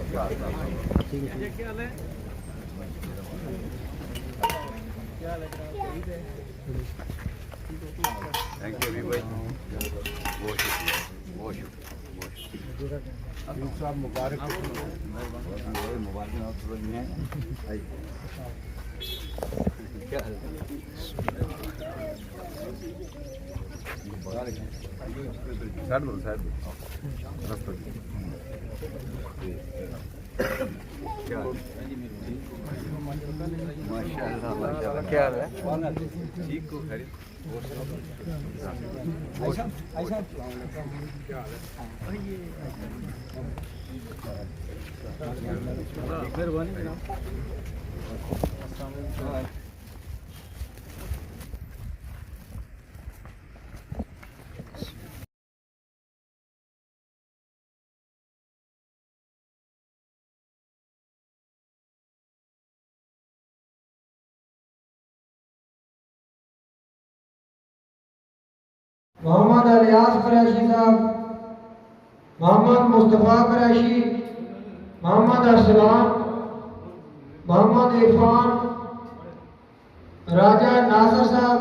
کیا بیٹا thank you بھائی، بہت شکریہ بہت شکریہ صاحب، مبارک ماشاء اللہ کیا حال ہے؟ ٹھیک ہو؟ خیریت؟ محمد الیاس قریشی صاحب، محمد مصطفیٰ قریشی، محمد ارسلان، محمد عرفان، راجہ ناصر صاحب،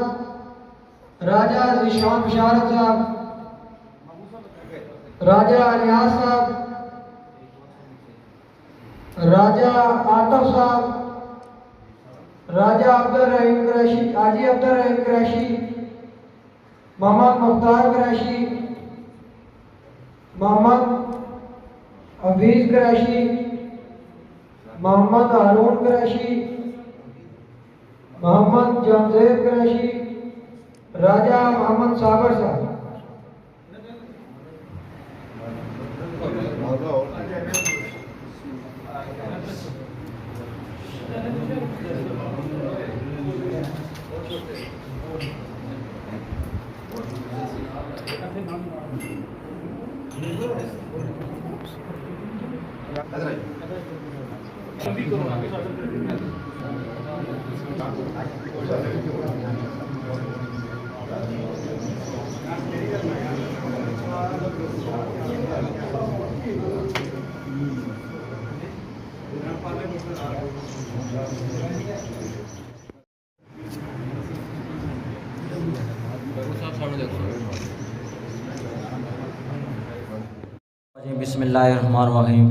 راجہ ذیشان بشارت صاحب، راجہ الیاس صاحب، راجہ عاطف صاحب، راجہ عبدالرحیم قریشی، حاجی عبدالرحیم قریشی، محمد مختار قریشی، محمد حفیظ قریشی، محمد ہارون قریشی، محمد جمزید قریشی، راجہ محمد صابر صاحب۔ بسم اللہ الرحمن الرحیم،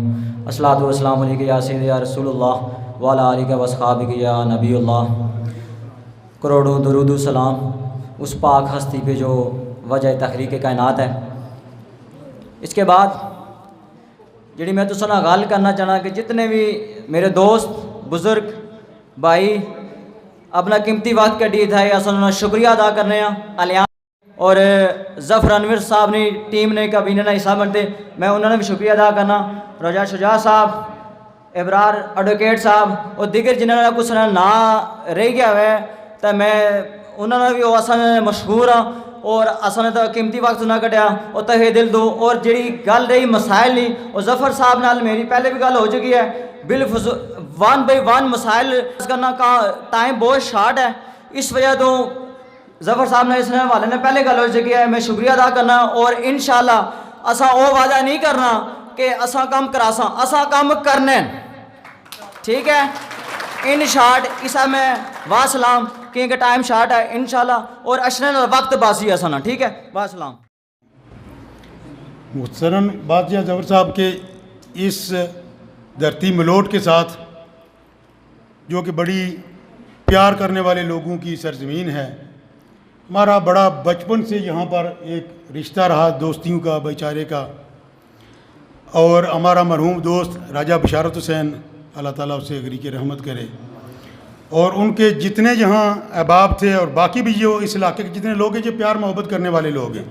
الصلاۃ والسلام علیک یا سید یا رسول اللہ وعلی آلہ و اصحابہ یا نبی اللہ۔ کروڑوں درود و سلام اس پاک ہستی پہ جو وجہ تخلیق کائنات ہے۔ اس کے بعد جڑی میں تو سنا غال کرنا چاہنا کہ جتنے بھی میرے دوست بزرگ بھائی اپنا قیمتی وقت کٹی تھا، اصل شکریہ ادا کرنے ہیں اور ظفر انور صاحب نے ٹیم نے کابینہ نے حصہ بنتے، میں انہوں نے بھی شکریہ ادا کرنا۔ رجا شجاع صاحب، ابرار ایڈوکیٹ صاحب اور دیگر جنہوں نے کچھ نا رہ گیا ہے تو میں انہوں نے بھی اصل مشہور ہاں اور اصل تو قیمتی وقت نہ کٹیا اور تہے دل دو۔ اور جڑی گل رہی مسائل نہیں، اور ظفر صاحب نال میری پہلے بھی گل ہو چکی ہے، بالفضول 1 بائی 1 مسائل کرنا کا ٹائم بہت شارٹ ہے، اس وجہ تو ظفر صاحب نے اس حوالے نے پہلے گل ہو چکی ہے، میں شکریہ ادا کرنا۔ اور انشاءاللہ اساں وہ وعدہ نہیں کرنا کہ اساں کام کراساں، اساں کام کرنے، ٹھیک ہے؟ ان شارٹ اسا میں واسلام کیونکہ ٹائم شارٹ ہے انشاءاللہ، اور اشرن وقت باسی اساں، ٹھیک ہے؟ واسلام۔ محترم بادشاہ ظفر صاحب کے اس دھرتی ملوٹ کے ساتھ جو کہ بڑی پیار کرنے والے لوگوں کی سرزمین ہے، ہمارا بڑا بچپن سے یہاں پر ایک رشتہ رہا دوستیوں کا، بھائی چارے کا، اور ہمارا مرحوم دوست راجہ بشارت حسین، اللہ تعالیٰ اسے غریق رحمت کرے، اور ان کے جتنے یہاں احباب تھے اور باقی بھی جو اس علاقے کے جتنے لوگ ہیں جو پیار محبت کرنے والے لوگ ہیں۔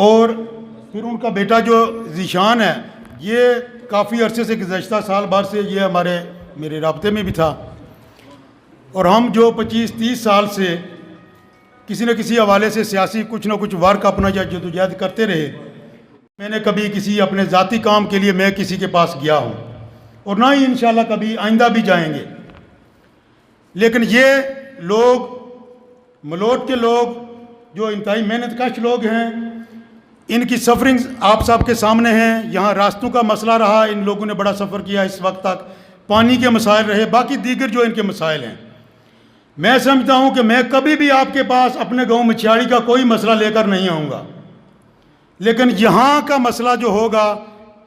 اور پھر ان کا بیٹا جو ذیشان ہے یہ کافی عرصے سے گزشتہ سال بھر سے یہ میرے رابطے میں بھی تھا، اور ہم جو 25-30 سال سے کسی نہ کسی حوالے سے سیاسی کچھ نہ کچھ ورک اپنا جدوجہد کرتے رہے۔ میں نے کبھی کسی اپنے ذاتی کام کے لیے میں کسی کے پاس گیا ہوں، اور نہ ہی انشاءاللہ کبھی آئندہ بھی جائیں گے، لیکن یہ لوگ ملوٹ کے لوگ جو انتہائی محنت کش لوگ ہیں، ان کی سفرنگ آپ سب کے سامنے ہیں۔ یہاں راستوں کا مسئلہ رہا، ان لوگوں نے بڑا سفر کیا اس وقت تک، پانی کے مسائل رہے، باقی دیگر جو ان کے مسائل ہیں۔ میں سمجھتا ہوں کہ میں کبھی بھی آپ کے پاس اپنے گاؤں مچھیاڑی کا کوئی مسئلہ لے کر نہیں آؤں گا، لیکن یہاں کا مسئلہ جو ہوگا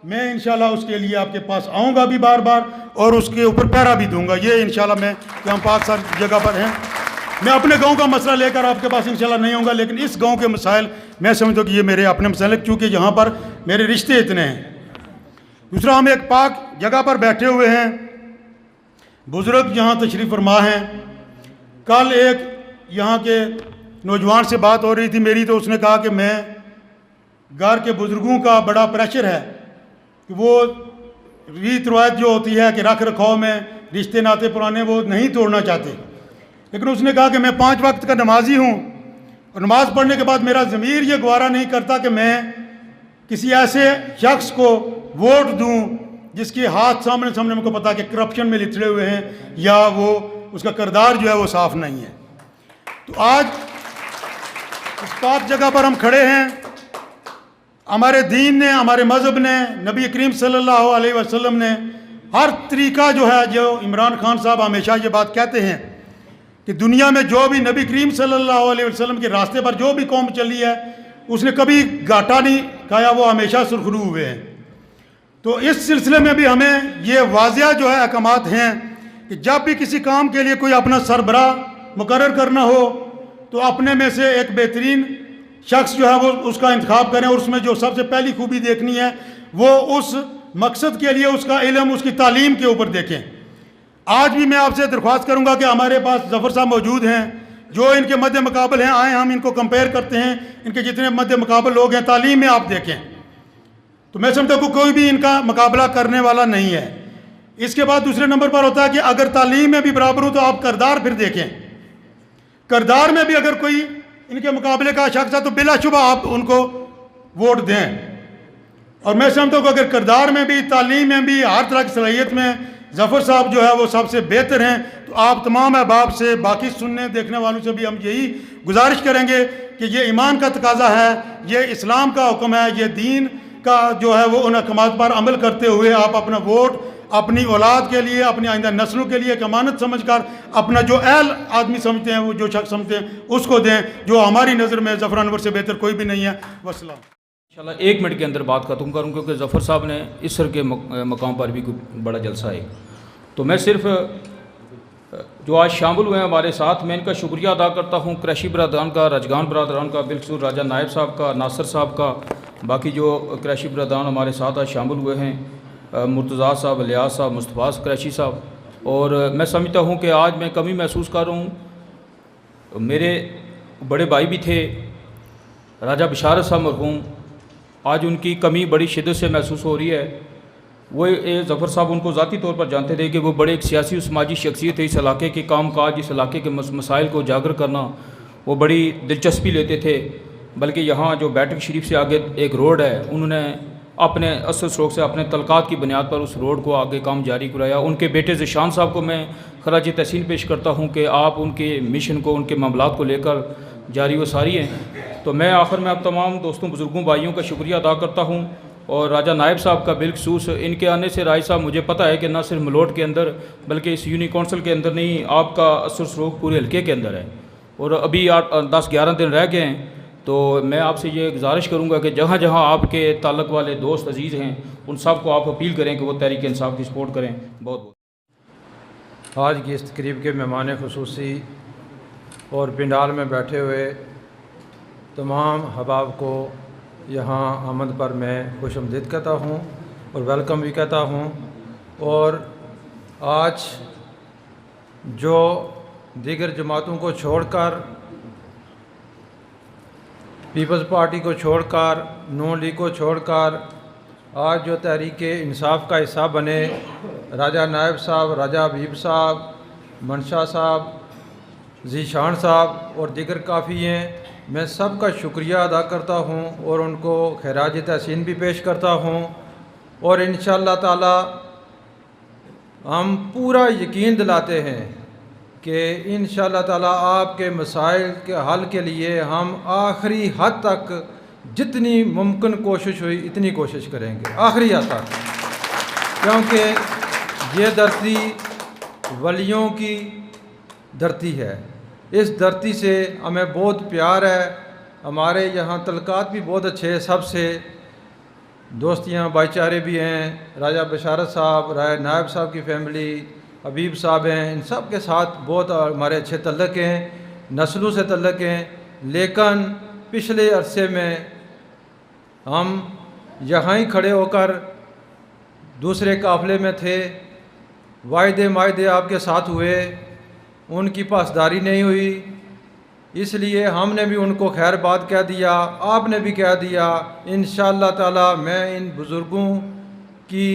میں انشاءاللہ اس کے لیے آپ کے پاس آؤں گا بھی بار بار، اور اس کے اوپر پہرا بھی دوں گا۔ یہ انشاءاللہ میں کہ ہم پاک سر جگہ پر ہیں، میں اپنے گاؤں کا مسئلہ لے کر آپ کے پاس انشاءاللہ نہیں آؤں گا، لیکن اس گاؤں کے مسائل میں سمجھتا ہوں کہ یہ میرے اپنے مسائل ہیں، کیونکہ یہاں پر میرے رشتے اتنے ہیں۔ دوسرا، ہم ایک پاک جگہ پر بیٹھے ہوئے ہیں، بزرگ یہاں تشریف فرما ہیں۔ کل ایک یہاں کے نوجوان سے بات ہو رہی تھی میری، تو اس نے کہا کہ میں گھر کے بزرگوں کا بڑا پریشر ہے کہ وہ ریت روایت جو ہوتی ہے کہ رکھ رکھاؤ میں رشتے ناطے پرانے وہ نہیں توڑنا چاہتے، لیکن اس نے کہا کہ میں 5 وقت کا نمازی ہوں، اور نماز پڑھنے کے بعد میرا ضمیر یہ گوارا نہیں کرتا کہ میں کسی ایسے شخص کو ووٹ دوں جس کے ہاتھ سامنے ہم کو پتا کہ کرپشن میں لتڑے ہوئے ہیں، یا وہ اس کا کردار جو ہے وہ صاف نہیں ہے۔ تو آج اس پاک جگہ پر ہم کھڑے ہیں، ہمارے دین نے، ہمارے مذہب نے، نبی کریم صلی اللہ علیہ وسلم نے ہر طریقہ جو ہے، جو عمران خان صاحب ہمیشہ یہ بات کہتے ہیں کہ دنیا میں جو بھی نبی کریم صلی اللہ علیہ وسلم کے راستے پر جو بھی قوم چلی ہے اس نے کبھی گھاٹا نہیں کھایا، وہ ہمیشہ سرخرو ہوئے ہیں۔ تو اس سلسلے میں بھی ہمیں یہ واضح جو ہے احکامات ہیں کہ جب بھی کسی کام کے لیے کوئی اپنا سربراہ مقرر کرنا ہو تو اپنے میں سے ایک بہترین شخص جو ہے وہ اس کا انتخاب کریں، اور اس میں جو سب سے پہلی خوبی دیکھنی ہے وہ اس مقصد کے لیے اس کا علم، اس کی تعلیم کے اوپر دیکھیں۔ آج بھی میں آپ سے درخواست کروں گا کہ ہمارے پاس ظفر صاحب موجود ہیں، جو ان کے مد مقابل ہیں، آئیں ہم ان کو کمپیئر کرتے ہیں، ان کے جتنے مد مقابل لوگ ہیں تعلیم میں آپ دیکھیں تو میں سمجھتا ہوں کوئی بھی ان کا مقابلہ کرنے والا نہیں ہے۔ اس کے بعد دوسرے نمبر پر ہوتا ہے کہ اگر تعلیم میں بھی برابر ہو تو آپ کردار پھر دیکھیں، کردار میں بھی اگر کوئی ان کے مقابلے کا شخص ہے تو بلا شبہ آپ ان کو ووٹ دیں، اور میں سمجھتا ہوں کہ اگر کردار میں بھی، تعلیم میں بھی، ہر طرح کی صلاحیت میں ظفر صاحب جو ہے وہ سب سے بہتر ہیں، تو آپ تمام احباب سے، باقی سننے دیکھنے والوں سے بھی ہم یہی گزارش کریں گے کہ یہ ایمان کا تقاضا ہے، یہ اسلام کا حکم ہے، یہ دین کا جو ہے وہ ان احکامات پر عمل کرتے ہوئے آپ اپنا ووٹ اپنی اولاد کے لیے، اپنی آئندہ نسلوں کے لیے ایک امانت سمجھ کر اپنا جو اہل آدمی سمجھتے ہیں، وہ جو شخص سمجھتے ہیں اس کو دیں، جو ہماری نظر میں ظفر انور سے بہتر کوئی بھی نہیں ہے۔ والسلام۔ انشاءاللہ 1 منٹ کے اندر بات ختم کروں، کیونکہ ظفر صاحب نے اسر کے مقام پر بھی کوئی بڑا جلسہ ہے، تو میں صرف جو آج شامل ہوئے ہیں ہمارے ساتھ، میں ان کا شکریہ ادا کرتا ہوں، قریشی برادران کا، رجگان برادران کا، بالخصوص راجہ نائب صاحب کا، ناصر صاحب کا، باقی جو قریشی برادران ہمارے ساتھ آج شامل ہوئے ہیں، مرتضیٰ صاحب، الیاس صاحب، مصطفیٰ قریشی صاحب، اور میں سمجھتا ہوں کہ آج میں کمی محسوس کر رہا ہوں۔ میرے بڑے بھائی بھی تھے راجہ بشارت صاحب مرحوم، آج ان کی کمی بڑی شدت سے محسوس ہو رہی ہے۔ وہ ظفر صاحب ان کو ذاتی طور پر جانتے تھے کہ وہ بڑے ایک سیاسی و سماجی شخصیت ہے، اس علاقے کے کام کاج، اس علاقے کے مسائل کو اجاگر کرنا وہ بڑی دلچسپی لیتے تھے، بلکہ یہاں جو بیٹک شریف سے آگے ایک روڈ ہے، انہوں نے اپنے اصل شوق سے اپنے تعلقات کی بنیاد پر اس روڈ کو آگے کام جاری کرایا۔ ان کے بیٹے ذیشان صاحب کو میں خراج تحسین پیش کرتا ہوں کہ آپ ان کے مشن کو، ان کے معاملات کو لے کر جاری و ساری ہیں۔ تو میں آخر میں اب تمام دوستوں، بزرگوں، بھائیوں کا شکریہ ادا کرتا ہوں، اور راجہ نائب صاحب کا بالخصوص ان کے آنے سے راج صاحب مجھے پتہ ہے کہ نہ صرف ملوٹ کے اندر بلکہ اس یونی کونسل کے اندر نہیں، آپ کا اثر سلوک پورے حلقے کے اندر ہے، اور ابھی 10-11 دن رہ گئے ہیں۔ تو میں آپ سے یہ گزارش کروں گا کہ جہاں جہاں آپ کے تعلق والے دوست عزیز ہیں ان سب کو آپ اپیل کریں کہ وہ تحریک انصاف کی سپورٹ کریں۔ بہت بہت آج کی اس تقریب کے مہمان خصوصی اور پنڈال میں بیٹھے ہوئے تمام احباب کو یہاں آمد پر میں خوش آمدید کہتا ہوں اور ویلکم بھی کہتا ہوں، اور آج جو دیگر جماعتوں کو چھوڑ کر پیپلز پارٹی کو چھوڑ کر، نون لیگ کو چھوڑ کر آج جو تحریک انصاف کا حصہ بنے، راجہ نائب صاحب، راجہ حبیب صاحب، منشا صاحب، ذیشان صاحب اور دیگر کافی ہیں، میں سب کا شکریہ ادا کرتا ہوں اور ان کو خراج تحسین بھی پیش کرتا ہوں، اور انشاءاللہ تعالی ہم پورا یقین دلاتے ہیں کہ انشاءاللہ تعالی آپ کے مسائل کے حل کے لیے ہم آخری حد تک جتنی ممکن کوشش ہوئی اتنی کوشش کریں گے، آخری حد تک، کیونکہ یہ دھرتی ولیوں کی دھرتی ہے، اس دھرتی سے ہمیں بہت پیار ہے، ہمارے یہاں تعلقات بھی بہت اچھے ہیں، سب سے دوستیاں بھائی چارے بھی ہیں، راجہ بشارت صاحب، راجہ نائب صاحب کی فیملی، حبیب صاحب ہیں، ان سب کے ساتھ بہت ہمارے اچھے تعلق ہیں، نسلوں سے تعلق ہیں، لیکن پچھلے عرصے میں ہم یہاں ہی کھڑے ہو کر دوسرے قافلے میں تھے، وعدے آپ کے ساتھ ہوئے، ان کی پاسداری نہیں ہوئی، اس لیے ہم نے بھی ان کو خیر بات کہہ دیا، آپ نے بھی کہہ دیا، انشاءاللہ تعالی میں ان بزرگوں کی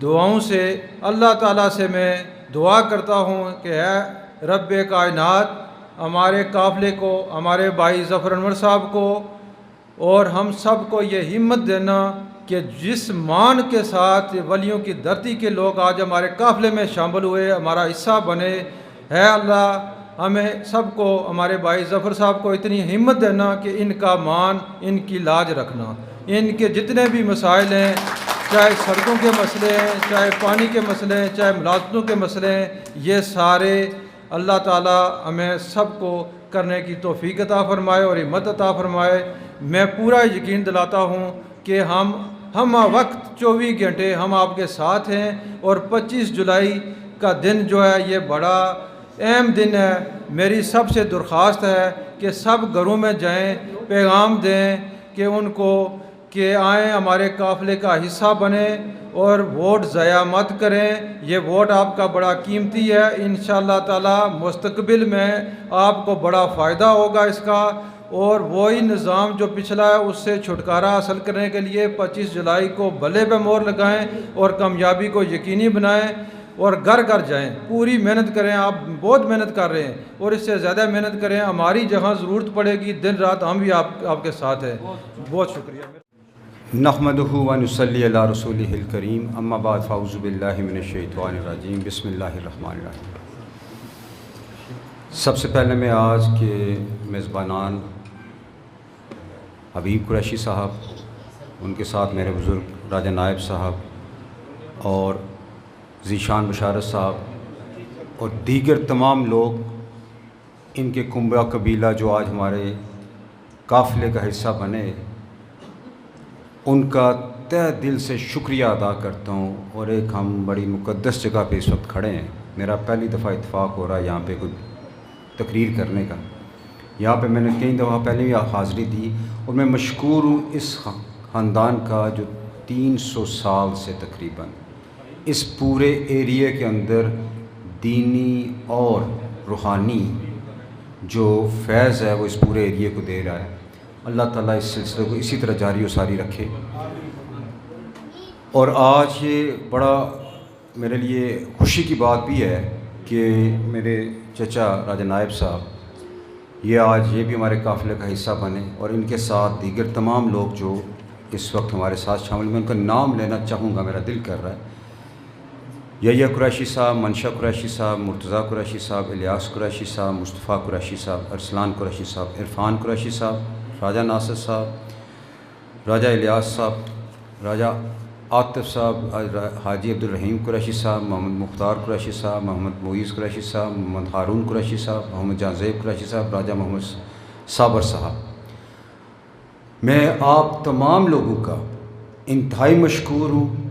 دعاؤں سے اللہ تعالیٰ سے میں دعا کرتا ہوں کہ اے رب کائنات ہمارے قافلے کو، ہمارے بھائی ظفر انور صاحب کو اور ہم سب کو یہ ہمت دینا کہ جس مان کے ساتھ ولیوں کی دھرتی کے لوگ آج ہمارے قافلے میں شامل ہوئے، ہمارا حصہ بنے، ہے اللہ ہمیں سب کو، ہمارے بھائی ظفر صاحب کو اتنی ہمت دینا کہ ان کا مان، ان کی لاج رکھنا، ان کے جتنے بھی مسائل ہیں، چاہے سڑکوں کے مسئلے ہیں، چاہے پانی کے مسئلے ہیں، چاہے ملازمتوں کے مسئلے ہیں، یہ سارے اللہ تعالی ہمیں سب کو کرنے کی توفیق عطا فرمائے اور ہمت عطا فرمائے۔ میں پورا یقین دلاتا ہوں کہ ہم وقت 24 گھنٹے ہم آپ کے ساتھ ہیں، اور 25 جولائی کا دن جو ہے یہ بڑا اہم دن ہے، میری سب سے درخواست ہے کہ سب گھروں میں جائیں، پیغام دیں کہ ان کو کہ آئیں، ہمارے قافلے کا حصہ بنیں اور ووٹ ضائع مت کریں، یہ ووٹ آپ کا بڑا قیمتی ہے، انشاءاللہ تعالی مستقبل میں آپ کو بڑا فائدہ ہوگا اس کا، اور وہی نظام جو پچھلا ہے اس سے چھٹکارا حاصل کرنے کے لیے 25 جولائی کو بلے پہ مور لگائیں اور کامیابی کو یقینی بنائیں، اور گھر گھر جائیں، پوری محنت کریں، آپ بہت محنت کر رہے ہیں اور اس سے زیادہ محنت کریں، ہماری جہاں ضرورت پڑے گی دن رات ہم بھی آپ کے ساتھ ہیں۔ بہت شکریہ۔ نحمدہ و نصلی علی رسولہ الکریم، اما بعد فاعوذ باللہ من الشیطان الرجیم، بسم اللہ الرحمن الرحیم۔ سب سے پہلے میں آج کے میزبانان حبیب قریشی صاحب، ان کے ساتھ میرے بزرگ راجہ نائب صاحب اور ذیشان بشارت صاحب اور دیگر تمام لوگ، ان کے کنبہ قبیلہ جو آج ہمارے قافلے کا حصہ بنے، ان کا تہ دل سے شکریہ ادا کرتا ہوں، اور ایک ہم بڑی مقدس جگہ پہ اس وقت کھڑے ہیں، میرا پہلی دفعہ اتفاق ہو رہا ہے یہاں پہ کوئی تقریر کرنے کا، یہاں پہ میں نے کئی دفعہ پہلے بھی حاضری دی، اور میں مشکور ہوں اس خاندان کا جو 300 سال سے تقریباً اس پورے ایریے کے اندر دینی اور روحانی جو فیض ہے وہ اس پورے ایریے کو دے رہا ہے۔ اللہ تعالیٰ اس سلسلے کو اسی طرح جاری و ساری رکھے۔ اور آج یہ بڑا میرے لیے خوشی کی بات بھی ہے کہ میرے چچا راجہ نائب صاحب یہ بھی ہمارے قافلے کا حصہ بنے، اور ان کے ساتھ دیگر تمام لوگ جو اس وقت ہمارے ساتھ شامل ہیں، ان کا نام لینا چاہوں گا، میرا دل کر رہا ہے۔ یحییٰ قریشی صاحب، منشا قریشی صاحب، مرتضیٰ قریشی صاحب، الیاس قریشی صاحب، مصطفیٰ قریشی صاحب، ارسلان قریشی صاحب، عرفان قریشی صاحب، راجہ ناصر صاحب، راجہ الیاس صاحب، راجہ عاطف صاحب، حاجی عبدالرحیم قریشی صاحب، محمد مختار قریشی صاحب، محمد معیز قریشی صاحب، محمد ہارون قریشی صاحب، محمد جان زیب قریشی صاحب، راجہ محمد صابر صاحب، میں آپ تمام لوگوں کا انتہائی مشکور ہوں،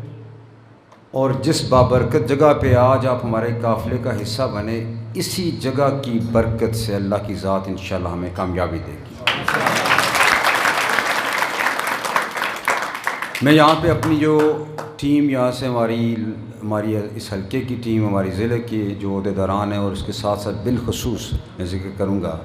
اور جس بابرکت جگہ پہ آج آپ ہمارے قافلے کا حصہ بنے، اسی جگہ کی برکت سے اللہ کی ذات انشاءاللہ ہمیں کامیابی دے گی۔ میں یہاں پہ اپنی جو ٹیم یہاں سے ہماری اس حلقے کی ٹیم، ہماری ضلع کے جو عہدیداران ہیں، اور اس کے ساتھ ساتھ بالخصوص میں ذکر کروں گا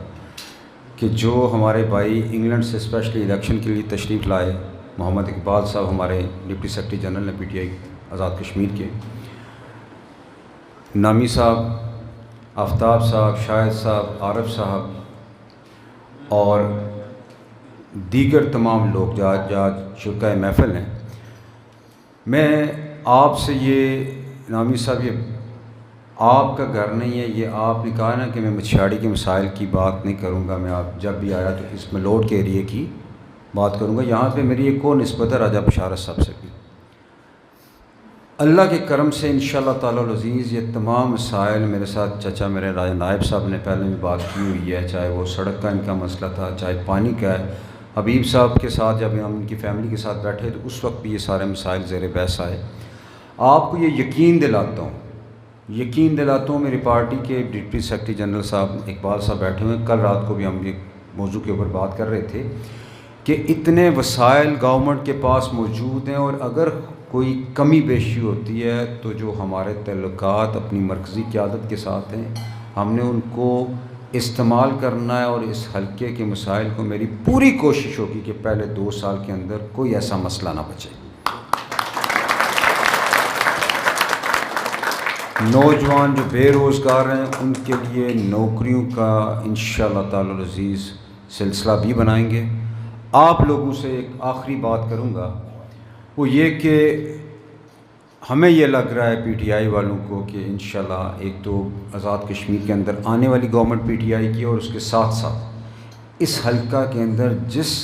کہ جو ہمارے بھائی انگلینڈ سے اسپیشلی الیکشن کے لیے تشریف لائے، محمد اقبال صاحب ہمارے ڈپٹی سیکرٹری جنرل ہیں PTI آزاد کشمیر کے، نامی صاحب، آفتاب صاحب، شاہد صاحب، عارف صاحب اور دیگر تمام لوگ جو شرکائے محفل ہیں، میں آپ سے یہ نامی صاحب، یہ آپ کا گھر نہیں ہے، یہ آپ نے کہا نا کہ میں مچھاڑی کے مسائل کی بات نہیں کروں گا، میں آپ جب بھی آیا تو اس ملوٹ کے ایریے کی بات کروں گا، یہاں پہ میری ایک اور نسبت ہے راجہ بشارت صاحب سے بھی۔ اللہ کے کرم سے انشاءاللہ تعالی العزیز یہ تمام مسائل میرے ساتھ چچا میرے راجہ نائب صاحب نے پہلے بھی بات کی ہوئی ہے، چاہے وہ سڑک کا ان کا مسئلہ تھا، چاہے پانی کا ہے، حبیب صاحب کے ساتھ جب ہم ان کی فیملی کے ساتھ بیٹھے تو اس وقت بھی یہ سارے مسائل زیر بحث آئے۔ آپ کو یہ یقین دلاتا ہوں میری پارٹی کے ڈپٹی سیکرٹری جنرل صاحب اقبال صاحب بیٹھے ہوئے ہیں، کل رات کو بھی ہم یہ موضوع کے اوپر بات کر رہے تھے کہ اتنے وسائل گورنمنٹ کے پاس موجود ہیں، اور اگر کوئی کمی بیشی ہوتی ہے تو جو ہمارے تعلقات اپنی مرکزی قیادت کے ساتھ ہیں ہم نے ان کو استعمال کرنا ہے، اور اس حلقے کے مسائل کو میری پوری کوشش ہوگی کہ پہلے 2 سال کے اندر کوئی ایسا مسئلہ نہ بچے۔ نوجوان جو بے روزگار ہیں ان کے لیے نوکریوں کا انشاءاللہ تعالی العزیز سلسلہ بھی بنائیں گے۔ آپ لوگوں سے ایک آخری بات کروں گا، وہ یہ کہ ہمیں یہ لگ رہا ہے PTI والوں کو کہ انشاءاللہ ایک تو آزاد کشمیر کے اندر آنے والی گورنمنٹ PTI کی، اور اس کے ساتھ ساتھ اس حلقہ کے اندر جس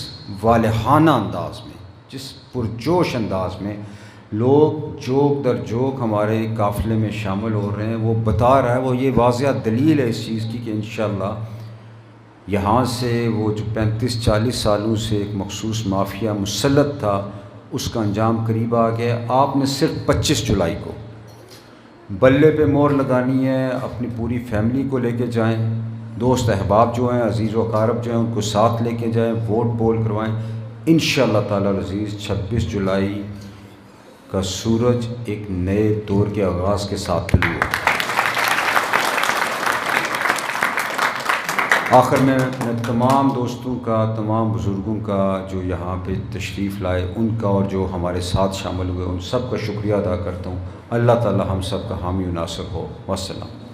والہانہ انداز میں، جس پرجوش انداز میں لوگ جوک در جوک ہمارے قافلے میں شامل ہو رہے ہیں، وہ بتا رہا ہے، وہ یہ واضح دلیل ہے اس چیز کی کہ انشاءاللہ یہاں سے وہ جو 35-40 سالوں سے ایک مخصوص مافیا مسلط تھا اس کا انجام قریب آ گیا۔ آپ نے صرف 25 جولائی کو بلے پہ مور لگانی ہے، اپنی پوری فیملی کو لے کے جائیں، دوست احباب جو ہیں، عزیز و اقارب جو ہیں ان کو ساتھ لے کے جائیں، ووٹ پول کروائیں۔ انشاءاللہ تعالی العزیز 26 جولائی کا سورج ایک نئے دور کے آغاز کے ساتھ طلوع ہوگا۔ آخر میں تمام دوستوں کا، تمام بزرگوں کا جو یہاں پہ تشریف لائے ان کا، اور جو ہمارے ساتھ شامل ہوئے ان سب کا شکریہ ادا کرتا ہوں۔ اللہ تعالی ہم سب کا حامی و ناصر ہو۔ والسلام۔